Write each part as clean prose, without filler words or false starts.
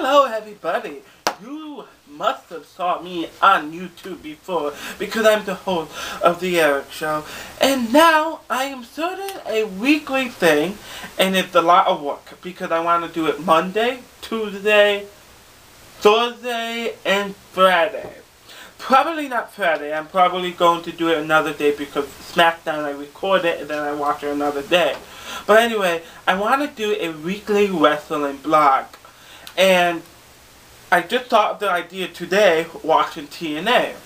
Hello everybody, you must have saw me on YouTube before because I'm the host of the Eric Show, and now I am starting a weekly thing, and it's a lot of work because I want to do it Monday, Tuesday, Thursday, and Friday. Probably not Friday, I'm probably going to do it another day because SmackDown I record it and then I watch it another day. But anyway, I want to do a weekly wrestling blog. And I just thought of the idea today watching TNA.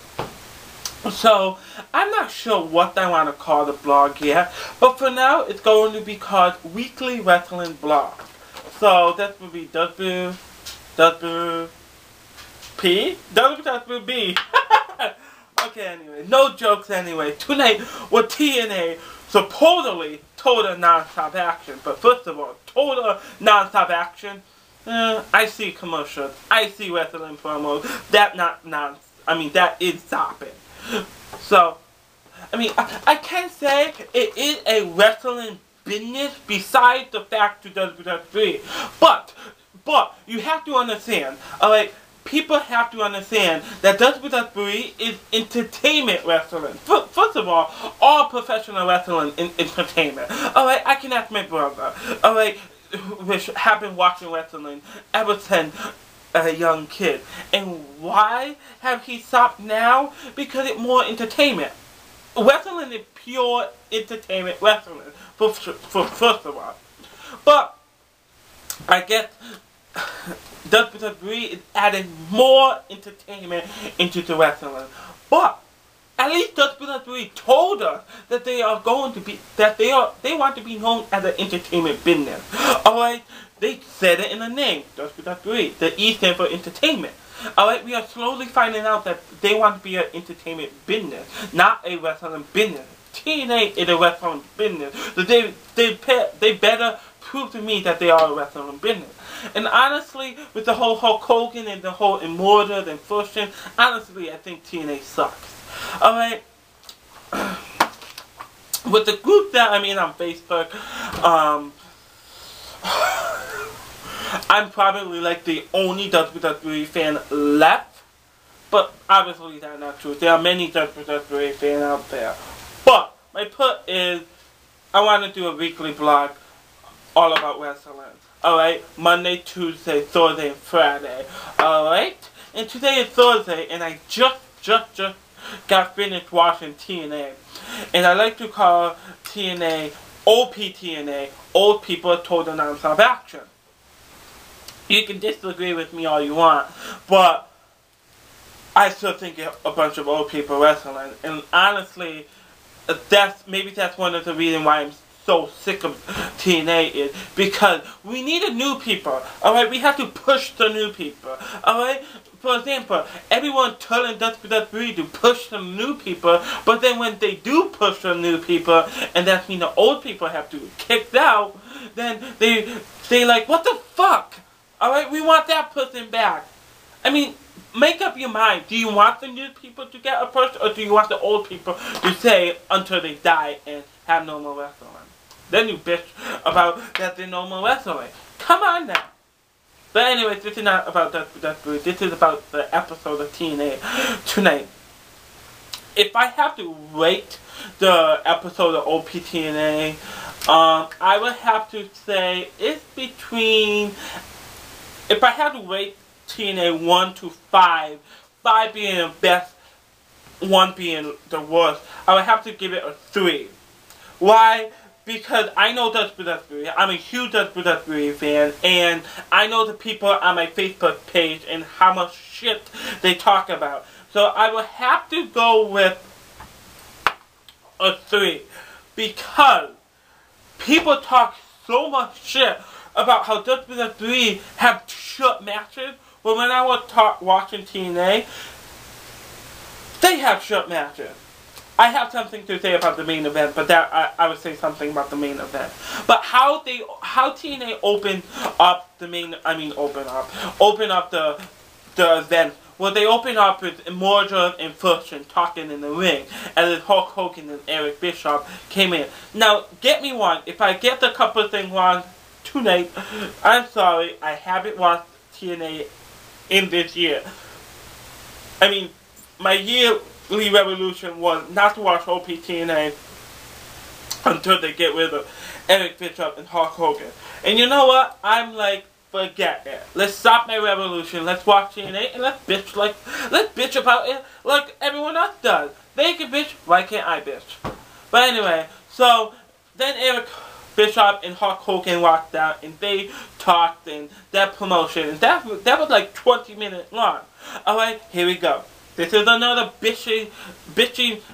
So, I'm not sure what I want to call the blog yet, but for now it's going to be called Weekly Wrestling Blog. So, that would be WWB. Okay, anyway, no jokes anyway. Tonight, with TNA, supposedly total non-stop action. But first of all, total non-stop action. I see commercials. I see wrestling promos. That is stopping. So, I can say it is a wrestling business besides the fact to WWE. But you have to understand, alright, people have to understand that WWE is entertainment wrestling. First of all professional wrestling is entertainment. Alright, I can ask my brother. Alright, which have been watching wrestling ever since a young kid. And why have he stopped now? Because it's more entertainment. Wrestling is pure entertainment wrestling, for first of all. But I guess WWE is adding more entertainment into the wrestling. But at least WWE told us that they are going to be, they want to be known as an entertainment business. Alright, they said it in the name, WWE. The E stands for entertainment. Alright, we are slowly finding out that they want to be an entertainment business, not a wrestling business. TNA is a wrestling business, so they better prove to me that they are a wrestling business. And honestly, with the whole Hulk Hogan and the whole Immortal and Fusion, honestly, I think TNA sucks. Alright, with the group that I'm in on Facebook, I'm probably like the only WWE fan left, but obviously that's not true. There are many WWE fans out there. But my put is, I want to do a weekly blog all about wrestling. Alright, Monday, Tuesday, Thursday, and Friday. Alright, and today is Thursday, and I just got finished watching TNA. And I like to call TNA OPTNA, Old People Total Non-Stop Action. You can disagree with me all you want, but I still think it's a bunch of old people wrestling. And honestly, maybe that's one of the reasons why I'm so sick of TNA is because we need a new people. Alright, we have to push the new people. Alright, for example, everyone telling WWE to push some new people, but then when they do push some new people, and that means the old people have to be kicked out, then they like, what the fuck? Alright, we want that person back. I mean, make up your mind. Do you want the new people to get a push, or do you want the old people to stay until they die and have no more wrestling? Then you bitch about that they're no more wrestling. Come on now. But anyways, this is not about WWE. This is about the episode of TNA tonight. If I have to rate the episode of OPTNA, I would have to say it's between, if I had to rate TNA 1 to 5, 5 being the best, 1 being the worst, I would have to give it a 3. Why? Because I know WWE, I'm a huge WWE fan, and I know the people on my Facebook page and how much shit they talk about. So I will have to go with a 3. Because people talk so much shit about how WWE have short matches, but when I was watching TNA, they have short matches. I have something to say about the main event, but that I would say something about the main event. But how TNA opened up the open up the event. Well, they opened up with Immortal and Fusion talking in the ring, and then Hulk Hogan and Eric Bischoff came in. Now, get me wrong, if I get the couple of things wrong tonight, I'm sorry, I haven't watched TNA in this year. I mean, my yearly resolution was not to watch OP TNA until they get rid of Eric Bischoff and Hulk Hogan. And you know what? I'm like, forget it. Let's stop my revolution. Let's watch TNA and let's bitch about it like everyone else does. They can bitch, why can't I bitch? But anyway, so then Eric Bischoff and Hulk Hogan walked out and they talked and that promotion, and that was like 20 minutes long. Alright, here we go. This is another bitchy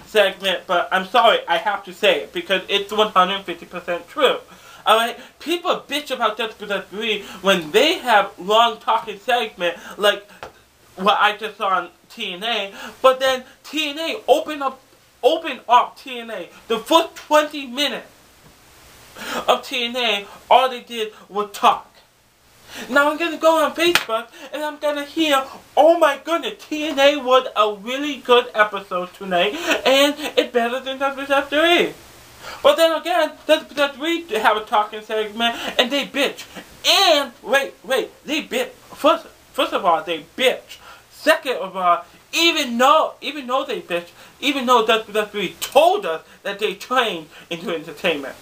segment, but I'm sorry, I have to say it because it's 150% true. Alright, people bitch about WWE when they have long talking segment like what I just saw on TNA, but then TNA open up TNA. The first 20 minutes of TNA, all they did was talk. Now I'm going to go on Facebook and I'm going to hear, oh my goodness, TNA was a really good episode tonight and it's better than WWE. But then again, WWE have a talking segment and they bitch. And, wait, they bitch. First of all, they bitch. Second of all, even though they bitch, even though WWE told us that they trained into entertainment.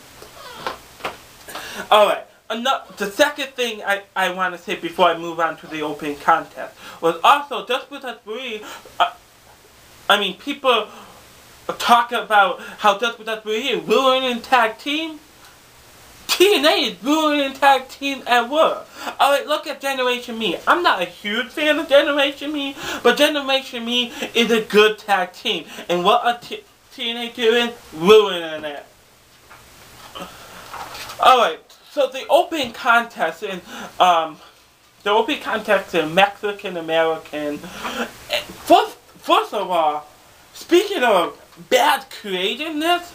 Alright. The second thing I want to say before I move on to the opening contest was also WWE. I mean, people talk about how WWE is ruining tag team. TNA is ruining tag team at work. Alright, look at Generation Me. I'm not a huge fan of Generation Me, but Generation Me is a good tag team. And what are TNA doing? Ruining it. Alright. So the opening contest in Mexican American. First of all, speaking of bad creativeness,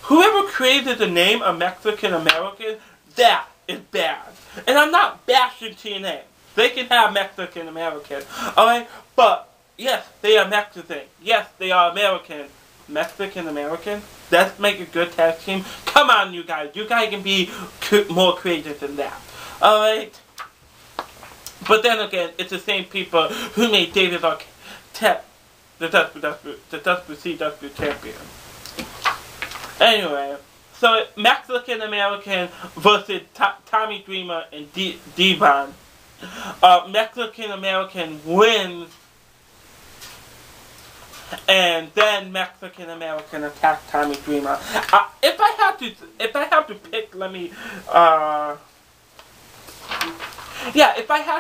whoever created the name of Mexican American, that is bad. And I'm not bashing TNA. They can have Mexican American, alright? But yes, they are Mexican. Yes, they are American. Mexican American? Let's make a good tag team. Come on, you guys. You guys can be more creative than that. Alright? But then again, it's the same people who made David Arquette the WCW champion. Anyway, so Mexican American versus Tommy Dreamer and Devon. Mexican American wins. And then Mexican American attacked Tommy Dreamer. If I have to pick, if I had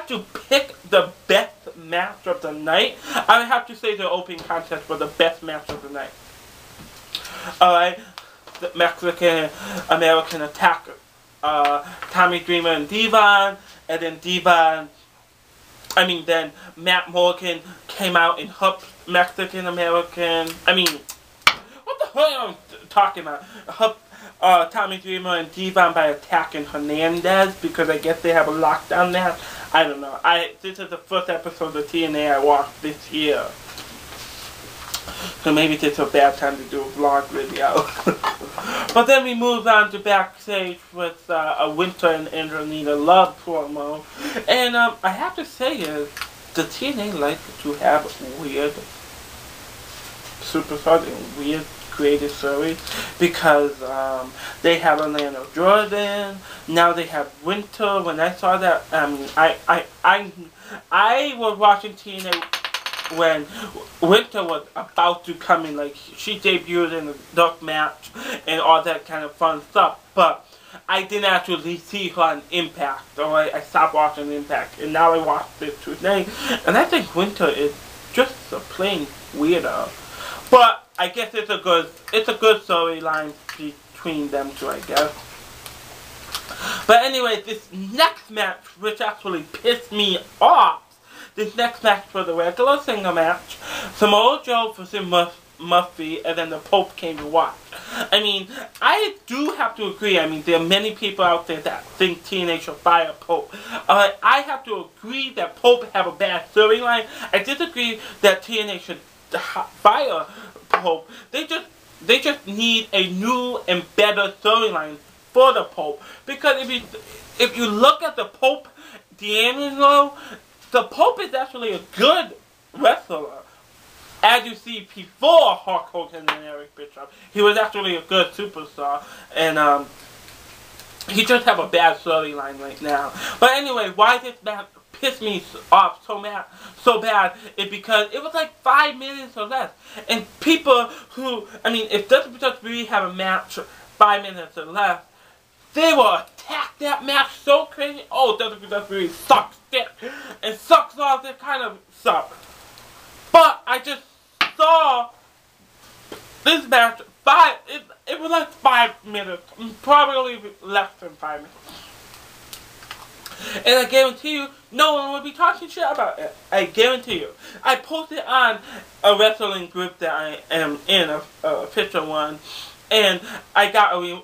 to pick the best match of the night, I would have to say the opening contest was the best match of the night. Alright, the Mexican American attack Tommy Dreamer and Devon, and then then Matt Morgan came out and helped Mexican American. I mean, what the hell am I talking about? Helped Tommy Dreamer and Devon by attacking Hernandez because I guess they have a lockdown now. I don't know. This is the first episode of TNA I watched this year. So maybe this is a bad time to do a vlog video. But then we moved on to backstage with a Winter and Angelina Love promo. And I have to say the TNA like to have weird superstars and weird creative stories because they have Orlando Jordan, now they have Winter. When I saw that, I was watching TNA when Winter was about to come in, like she debuted in the dark match and all that kind of fun stuff, but I didn't actually see her on Impact, or I stopped watching Impact, and now I watch this today, and I think Winter is just a plain weirdo. But I guess it's a good storyline between them two, I guess. But anyway, this next match, which actually pissed me off, this next match for the regular single match, Samoa Joe versus Murphy, and then the Pope came to watch. I mean, I do have to agree. I mean, there are many people out there that think TNA should fire Pope. I have to agree that Pope have a bad storyline. I disagree that TNA should fire Pope. They just need a new and better storyline for the Pope. Because if you look at the Pope D'Angelo, the Pope is actually a good wrestler. As you see before Hulk Hogan and Eric Bischoff, he was actually a good superstar, and he just have a bad storyline right now. But anyway, why this match pissed me off so bad is because it was like 5 minutes or less, and people who, I mean, if WWE have a match 5 minutes or less, they will attack that match so crazy. Oh, WWE sucks dick and sucks all this kind of stuff. But I just saw this match, it was like 5 minutes, probably less than 5 minutes. And I guarantee you, no one will be talking shit about it. I guarantee you. I posted on a wrestling group that I am in, a official one, and I got a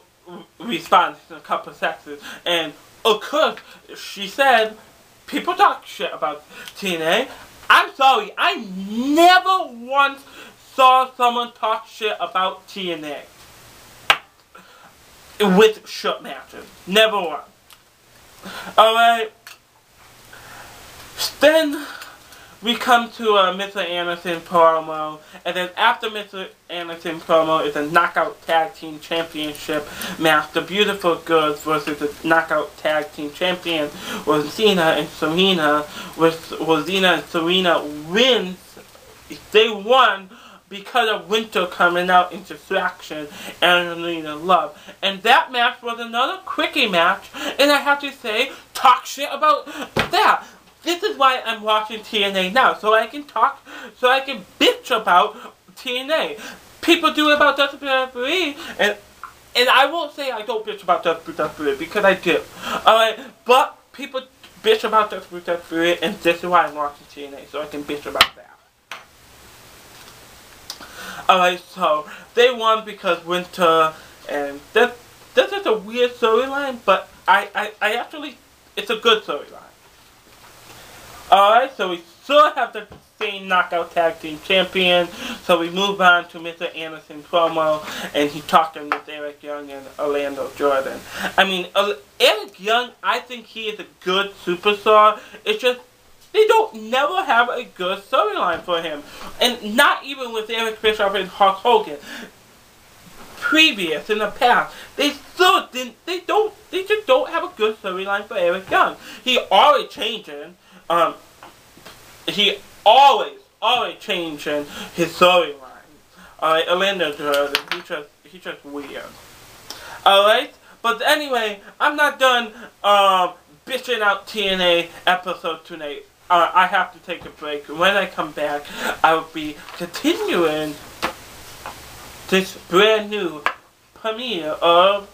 response in a couple of sexes. And of course, she said, people talk shit about TNA. I'm sorry, I never once saw someone talk shit about TNA with short matches. Never once. Alright. Then we come to Mr. Anderson promo, and then after Mr. Anderson promo is a Knockout Tag Team Championship match. The Beautiful Girls versus the Knockout Tag Team Champion Rosina and Serena. Rosina and Serena wins. They won because of Winter coming out in Distraction and Alina Love. And that match was another quickie match, and I have to say, talk shit about that. This is why I'm watching TNA now, so I can bitch about TNA. People do it about WWE, and I won't say I don't bitch about WWE, because I do. Alright, but people bitch about WWE, and this is why I'm watching TNA, so I can bitch about that. Alright, so they won because Winter, and this is a weird storyline, but I actually, it's a good storyline. Alright, so we still have the same Knockout Tag Team Champion, so we move on to Mr. Anderson promo, and he talking with Eric Young and Orlando Jordan. I mean, Eric Young, I think he is a good superstar. It's just, they don't never have a good storyline for him. And not even with Eric Bischoff and Hulk Hogan. Previous, in the past, they still didn't, they just don't have a good storyline for Eric Young. He always changing, he always changing his storyline. Alright, Orlando Jordan, he's just weird. Alright, but anyway, I'm not done, bitching out TNA episode tonight. I have to take a break. When I come back, I will be continuing this brand new premiere of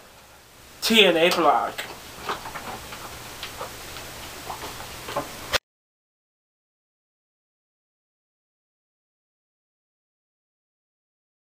TNA Blog.